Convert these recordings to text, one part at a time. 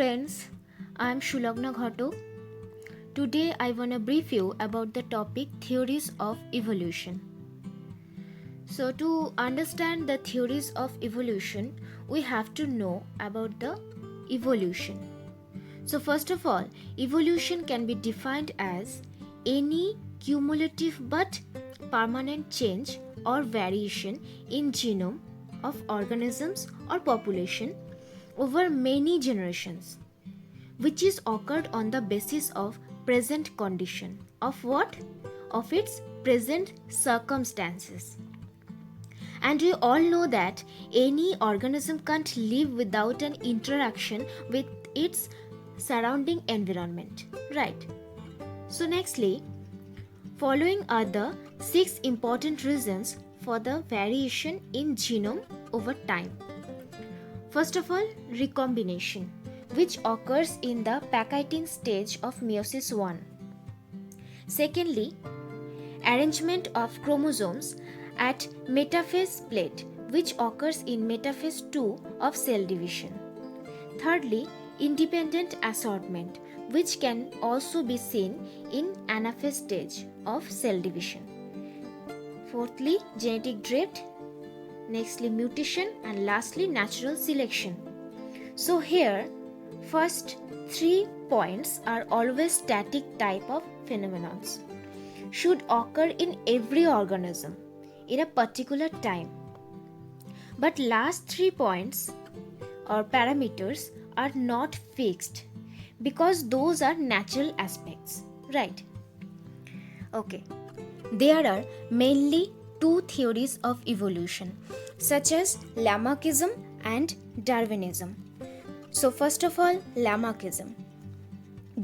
friends, I am Shulagna Ghato. Today I want to brief you about the topic theories of evolution. So to understand the theories of evolution, we have to know about the evolution. So first of all, evolution can be defined as any cumulative but permanent change or variation in genome of organisms or population over many generations, which is occurred on the basis of present condition of what? Of its present circumstances. And we all know that any organism can't live without an interaction with its surrounding environment, right? So nextly, following are the 6 important reasons for the variation in genome over time. First of all, recombination, which occurs in the Pachytene stage of meiosis 1. Secondly, arrangement of chromosomes at metaphase plate, which occurs in metaphase 2 of cell division. Thirdly, independent assortment, which can also be seen in anaphase stage of cell division. Fourthly, genetic drift. Nextly, mutation, and lastly, natural selection. So here, first 3 points are always static type of phenomenons, should occur in every organism in a particular time. But last 3 points or parameters are not fixed because those are natural aspects, right? Okay. There are mainly 2 theories of evolution, such as Lamarckism and Darwinism. So first of all, Lamarckism.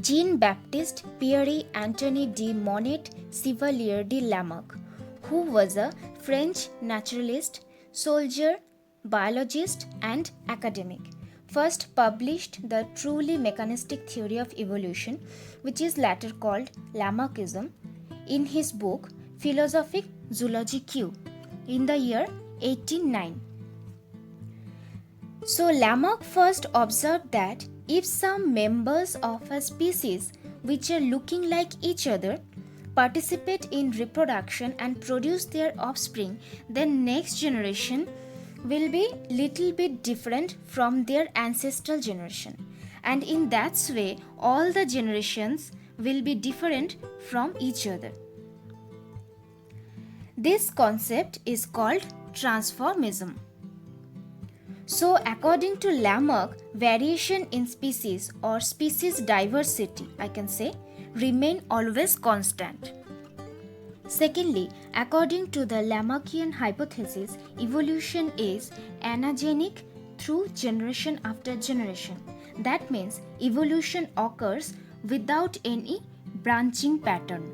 Jean-Baptiste Pierre-Antoine de Monnet Chevalier de Lamarck, who was a French naturalist, soldier, biologist and academic, first published the truly mechanistic theory of evolution, which is later called Lamarckism, in his book Philosophic Zoology Q in the year 1809. So Lamarck first observed that if some members of a species which are looking like each other participate in reproduction and produce their offspring, then next generation will be little bit different from their ancestral generation, and in that way all the generations will be different from each other. This concept is called transformism. So according to Lamarck, variation in species or species diversity, I can say, remain always constant. Secondly, according to the Lamarckian hypothesis, evolution is anagenic through generation after generation. That means evolution occurs without any branching pattern.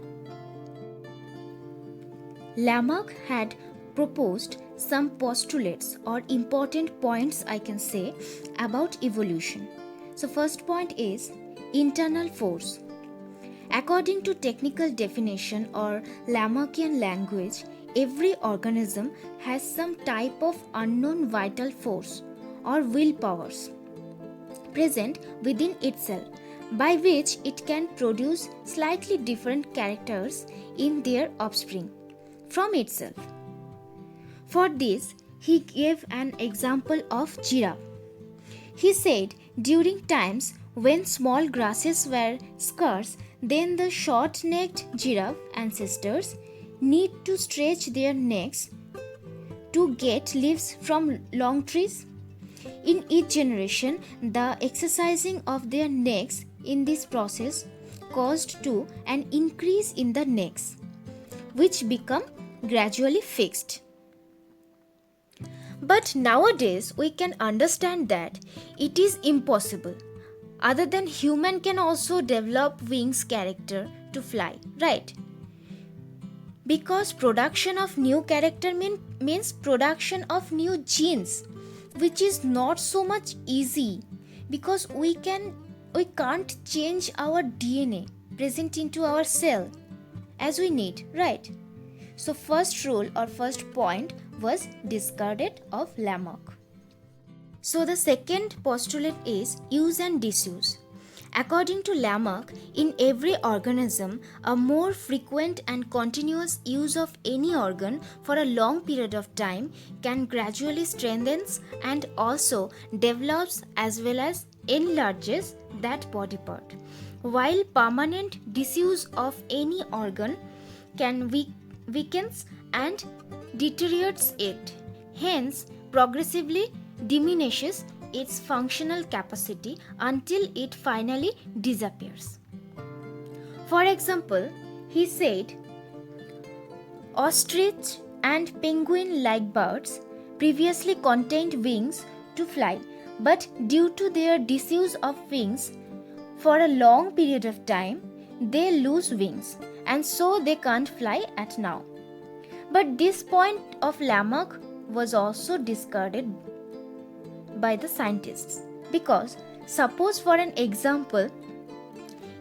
Lamarck had proposed some postulates or important points, I can say, about evolution. So first point is internal force. According to technical definition or Lamarckian language, every organism has some type of unknown vital force or willpowers present within itself, by which it can produce slightly different characters in their offspring from itself. For this, he gave an example of giraffe. He said during times when small grasses were scarce, then the short-necked giraffe ancestors need to stretch their necks to get leaves from long trees. In each generation, the exercising of their necks in this process caused to an increase in the necks, which become gradually fixed. But nowadays we can understand that it is impossible. Other than human can also develop wings character to fly, right? Because production of new character means production of new genes, which is not so much easy because we can't change our DNA present into our cell as we need, right? So first rule or first point was discarded of Lamarck. So the second postulate is use and disuse. According to Lamarck, in every organism, a more frequent and continuous use of any organ for a long period of time can gradually strengthens and also develops as well as enlarges that body part, while permanent disuse of any organ can weakens and deteriorates it, hence progressively diminishes its functional capacity until it finally disappears. For example, he said, ostrich and penguin like birds previously contained wings to fly, but due to their disuse of wings for a long period of time, they lose wings and so they can't fly at now. But this point of Lamarck was also discarded by the scientists, because suppose for an example,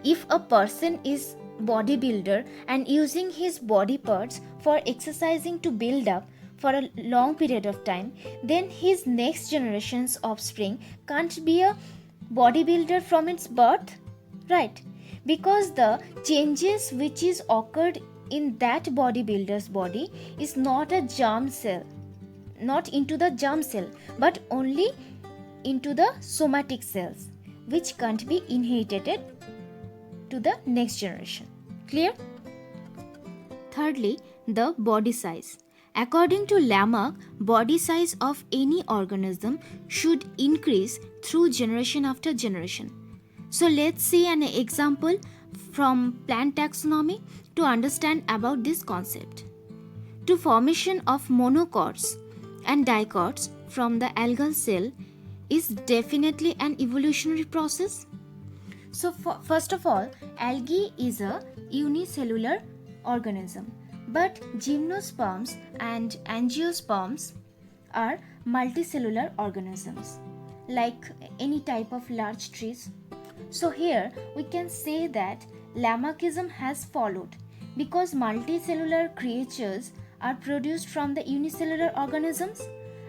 if a person is bodybuilder and using his body parts for exercising to build up for a long period of time, then his next generation's offspring can't be a bodybuilder from its birth, right? Because the changes which is occurred in that bodybuilder's body is not a germ cell, not into the germ cell, but only into the somatic cells, which can't be inherited to the next generation. Clear? Thirdly, the body size. According to Lamarck, body size of any organism should increase through generation after generation. So let's see an example from plant taxonomy to understand about this concept. To formation of monocots and dicots from the algal cell is definitely an evolutionary process. So first of all, algae is a unicellular organism, but gymnosperms and angiosperms are multicellular organisms, like any type of large trees. So here we can say that Lamarckism has followed, because multicellular creatures are produced from the unicellular organisms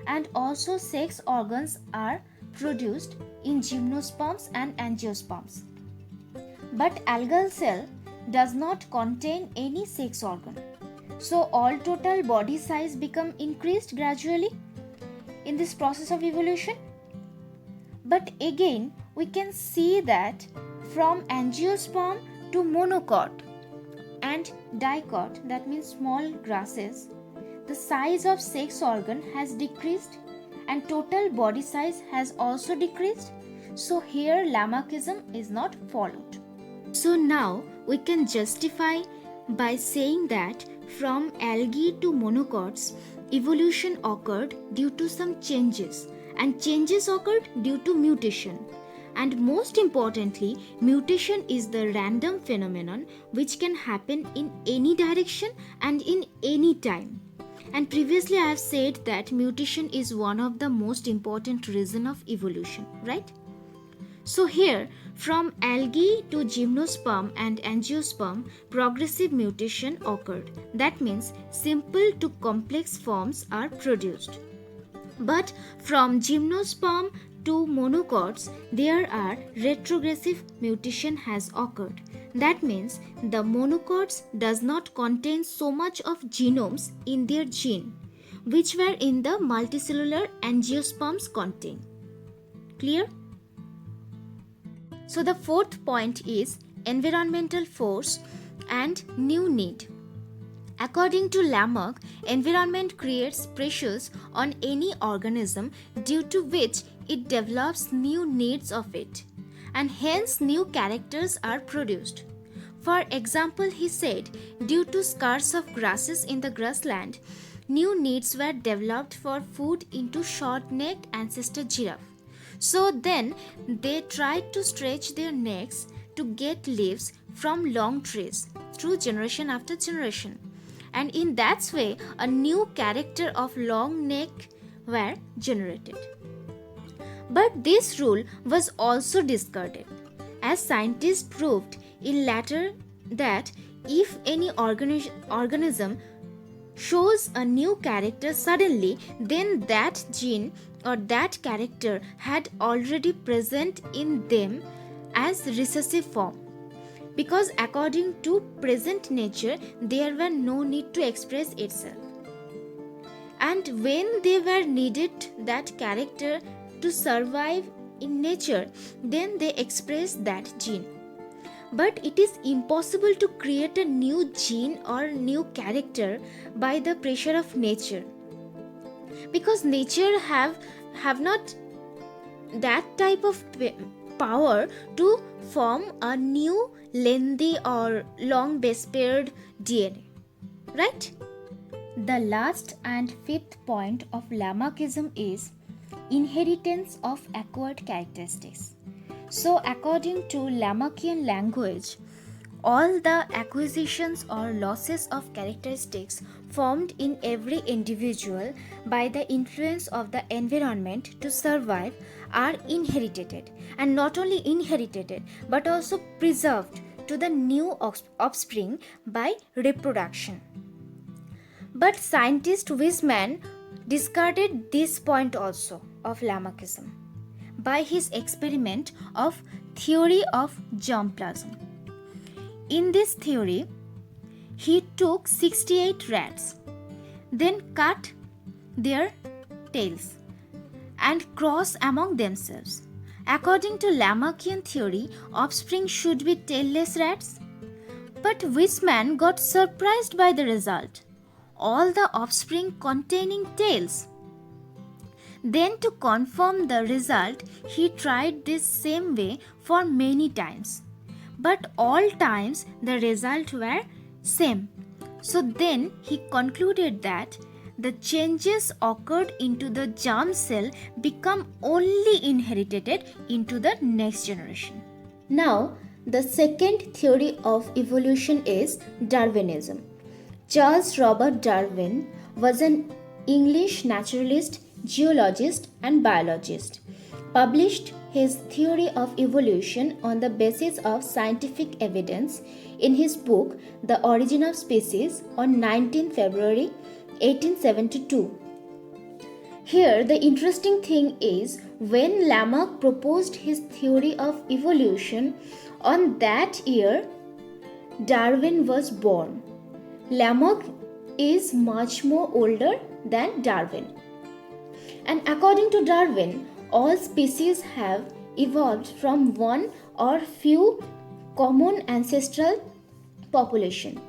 and also sex organs are produced in gymnosperms and angiosperms. But algal cell does not contain any sex organ. So all total body size become increased gradually in this process of evolution. But again, we can see that from angiosperm to monocot and dicot, that means small grasses, the size of sex organ has decreased and total body size has also decreased. So here Lamarckism is not followed. So now we can justify by saying that from algae to monocots, evolution occurred due to some changes, and changes occurred due to mutation. And most importantly, mutation is the random phenomenon which can happen in any direction and in any time. And previously I have said that mutation is one of the most important reasons of evolution, right? So here, from algae to gymnosperm and angiosperm, progressive mutation occurred. That means simple to complex forms are produced. But from gymnosperm to monocots, there are retrogressive mutation has occurred. That means the monocots does not contain so much of genomes in their gene, which were in the multicellular angiosperms contain. Clear? So the fourth point is environmental force and new need. According to Lamarck, environment creates pressures on any organism due to which it develops new needs of it, and hence new characters are produced. For example, he said, due to scarce of grasses in the grassland, new needs were developed for food into short-necked ancestor giraffe. So then they tried to stretch their necks to get leaves from long trees through generation after generation. And in that way, a new character of long neck were generated. But this rule was also discarded, as scientists proved in later that if any organism shows a new character suddenly, then that gene or that character had already present in them as recessive form, because according to present nature there were no need to express itself, and when they were needed that character to survive in nature, then they express that gene. But it is impossible to create a new gene or new character by the pressure of nature, because nature have not that type of power to form a new lengthy or long base paired DNA, right? The last and fifth point of Lamarckism is inheritance of acquired characteristics. So, according to Lamarckian language, all the acquisitions or losses of characteristics formed in every individual by the influence of the environment to survive are inherited, and not only inherited but also preserved to the new offspring by reproduction. But scientist Wiseman discarded this point also of Lamarckism by his experiment of theory of germplasm. In this theory, he took 68 rats, then cut their tails and cross among themselves. According to Lamarckian theory, offspring should be tailless rats. But Wiseman got surprised by the result. All the offspring containing tails. Then, to confirm the result, he tried this same way for many times. But all times the result were same. So then he concluded that the changes occurred into the germ cell become only inherited into the next generation. Now, the second theory of evolution is Darwinism. Charles Robert Darwin was an English naturalist, geologist, and biologist. Published his theory of evolution on the basis of scientific evidence in his book The Origin of Species on 19 February 1872. Here, the interesting thing is when Lamarck proposed his theory of evolution, on that year Darwin was born. Lamarck is much more older than Darwin. And according to Darwin, all species have evolved from one or few common ancestral population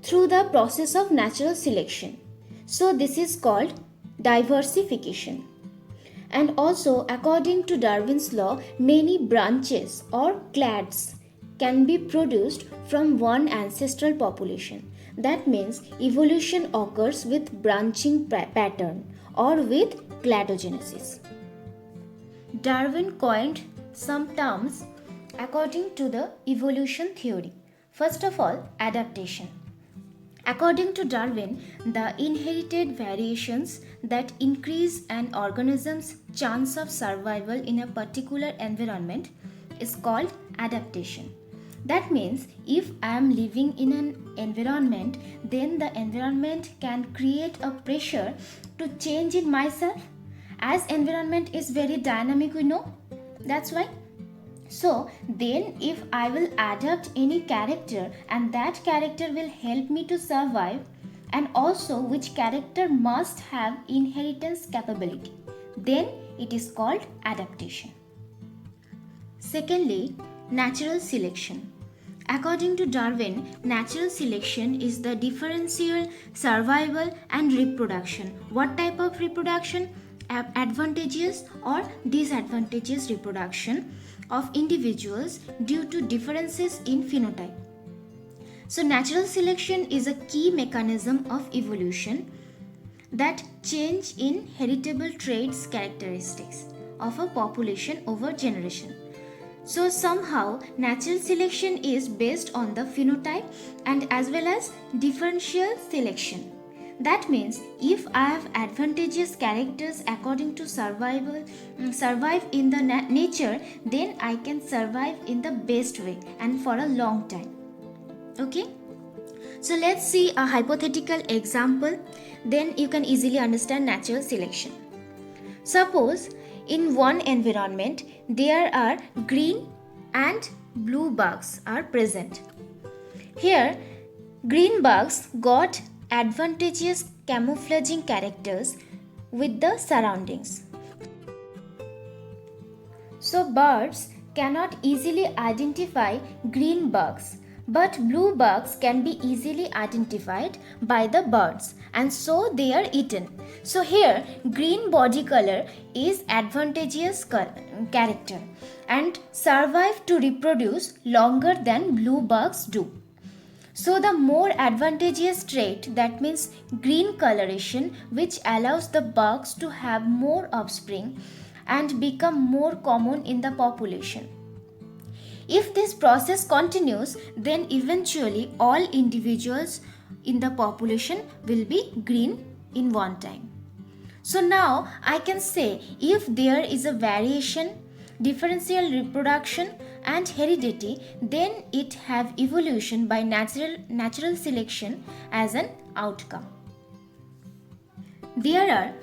through the process of natural selection. So this is called diversification. And also, according to Darwin's law, many branches or clades can be produced from one ancestral population. That means evolution occurs with branching pattern or with cladogenesis. Darwin coined some terms according to the evolution theory. First of all, adaptation. According to Darwin, the inherited variations that increase an organism's chance of survival in a particular environment is called adaptation. That means if I am living in an environment, then the environment can create a pressure to change in myself. As environment is very dynamic, we know. That's why. So then if I will adapt any character, and that character will help me to survive, and also which character must have inheritance capability, then it is called adaptation. Secondly, natural selection. According to Darwin, natural selection is the differential survival and reproduction. What type of reproduction? Advantageous or disadvantageous reproduction of individuals due to differences in phenotype. So natural selection is a key mechanism of evolution that change in heritable traits characteristics of a population over generation. So somehow natural selection is based on the phenotype and as well as differential selection. That means if I have advantageous characters according to survive in the nature, then I can survive in the best way and for a long time. Okay? So let's see a hypothetical example, then you can easily understand natural selection. Suppose in one environment there are green and blue bugs are present. Here green bugs got advantageous camouflaging characters with the surroundings. So birds cannot easily identify green bugs, but blue bugs can be easily identified by the birds, and so they are eaten. So here green body color is advantageous character and survive to reproduce longer than blue bugs do. So the more advantageous trait, that means green coloration, which allows the bugs to have more offspring and become more common in the population. If this process continues, then eventually all individuals in the population will be green in one time. So now I can say if there is a variation, differential reproduction and heredity, then it have evolution by natural selection as an outcome. There are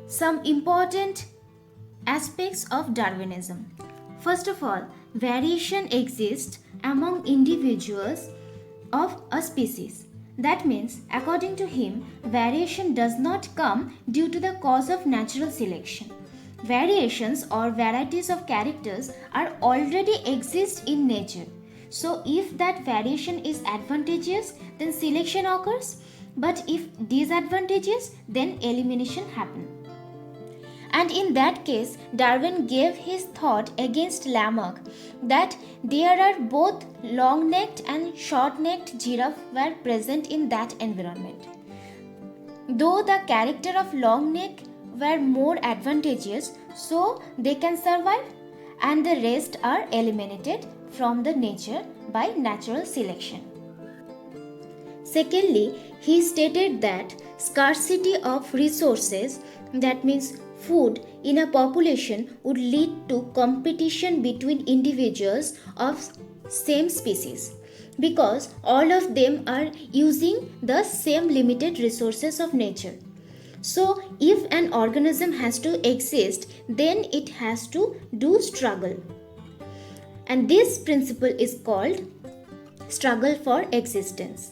some important aspects of Darwinism. First of all, variation exists among individuals of a species. That means, according to him, variation does not come due to the cause of natural selection. Variations or varieties of characters are already exist in nature. So if that variation is advantageous, then selection occurs, but if disadvantageous, then elimination happens. And in that case, Darwin gave his thought against Lamarck that there are both long-necked and short-necked giraffe were present in that environment. Though the character of long-neck were more advantageous, so they can survive, and the rest are eliminated from the nature by natural selection. Secondly, he stated that scarcity of resources, that means food, in a population would lead to competition between individuals of same species because all of them are using the same limited resources of nature. So if an organism has to exist, then it has to do struggle. And this principle is called struggle for existence.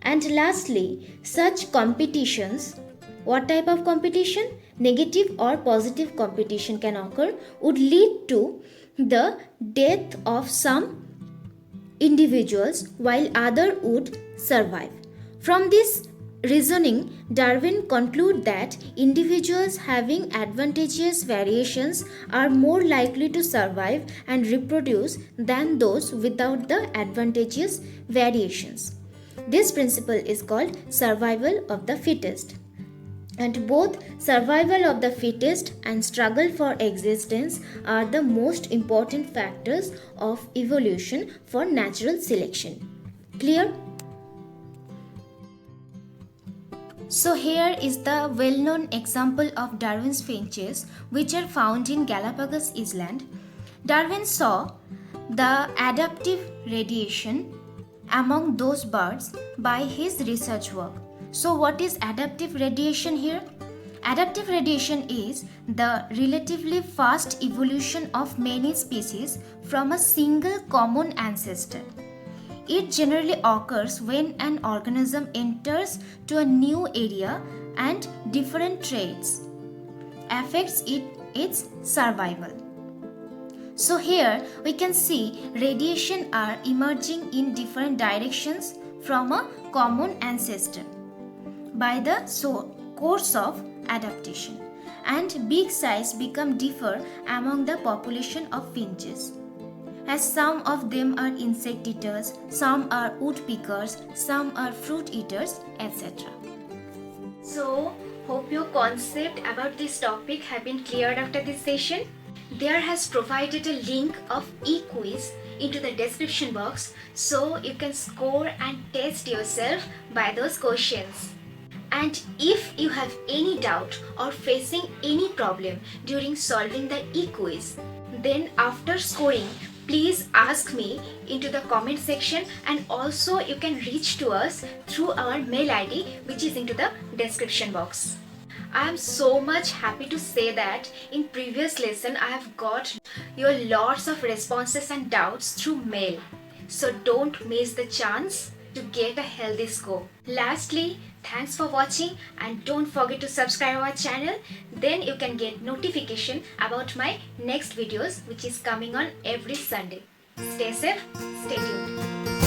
And lastly, such competitions, what type of competition? Negative or positive competition can occur, would lead to the death of some individuals while other would survive. From this reasoning, Darwin concluded that individuals having advantageous variations are more likely to survive and reproduce than those without the advantageous variations. This principle is called survival of the fittest. And both survival of the fittest and struggle for existence are the most important factors of evolution for natural selection. Clear? So here is the well-known example of Darwin's finches, which are found in Galapagos Island. Darwin saw the adaptive radiation among those birds by his research work. So what is adaptive radiation here? Adaptive radiation is the relatively fast evolution of many species from a single common ancestor. It generally occurs when an organism enters to a new area and different traits affects its survival. So here we can see radiation are emerging in different directions from a common ancestor by the course of adaptation, and big size become differ among the population of finches, as some of them are insect eaters, some are woodpeckers, some are fruit eaters, etc. So hope your concept about this topic have been cleared after this session. There has provided a link of e-quiz into the description box, so you can score and test yourself by those questions. And if you have any doubt or facing any problem during solving the e-quiz, then after scoring, please ask me into the comment section, and also you can reach to us through our mail ID, which is into the description box. I am so much happy to say that in previous lesson I have got your lots of responses and doubts through mail. So don't miss the chance to get a healthy score. Lastly, thanks for watching, and don't forget to subscribe our channel. Then you can get notification about my next videos, which is coming on every Sunday. Stay safe, stay tuned.